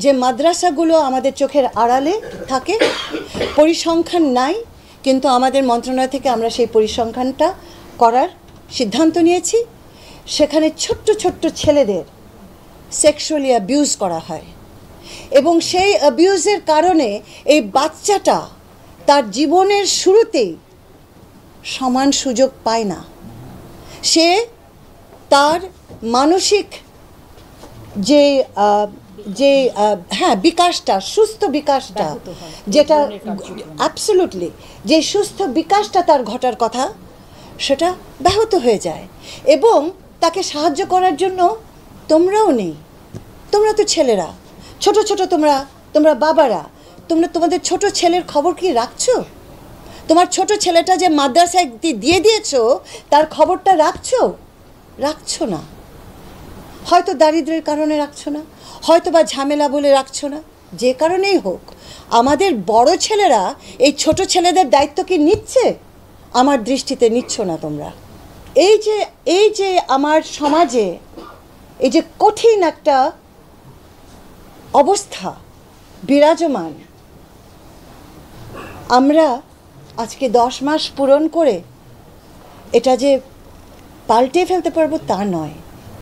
যে মাদ্রাসাগুলো আমাদের চোখের আড়ালে থাকে, পরিসংখ্যান নাই, কিন্তু আমাদের মন্ত্রণালয় থেকে আমরা সেই পরিসংখ্যানটা করার সিদ্ধান্ত নিয়েছি। সেখানে ছোট্ট ছোট্ট ছেলেদের সেক্সুয়ালি অ্যাবিউজ করা হয় এবং সেই অ্যাবিউজের কারণে এই বাচ্চাটা তার জীবনের শুরুতেই সমান সুযোগ পায় না। সে তার মানসিক যে যে হ্যাঁ বিকাশটা, সুস্থ বিকাশটা, যেটা অ্যাবসলিউটলি যে সুস্থ বিকাশটা তার ঘটার কথা, সেটা ব্যাহত হয়ে যায়। এবং তাকে সাহায্য করার জন্য তোমরাও নেই। তোমরা তো ছেলেরা, ছোট ছোট, তোমরা বাবারা, তোমাদের ছোট ছেলের খবর কি রাখছো? তোমার ছোট ছেলেটা যে মাদ্রাসায় দিয়ে দিয়েছো তার খবরটা রাখছো না। হয়তো দারিদ্র্যের কারণে রাখছো না, হয়তো বা ঝামেলা বলে রাখছো না, যে কারণেই হোক। আমাদের বড় ছেলেরা এই ছোট ছেলেদের দায়িত্ব কি নিচ্ছে? আমার দৃষ্টিতে নিচ্ছ না তোমরা। এই যে আমার সমাজে এই যে কঠিন একটা অবস্থা বিরাজমান, আমরা আজকে 10 মাস পূরণ করে এটা যে পাল্টে ফেলতে পারবো তা নয়।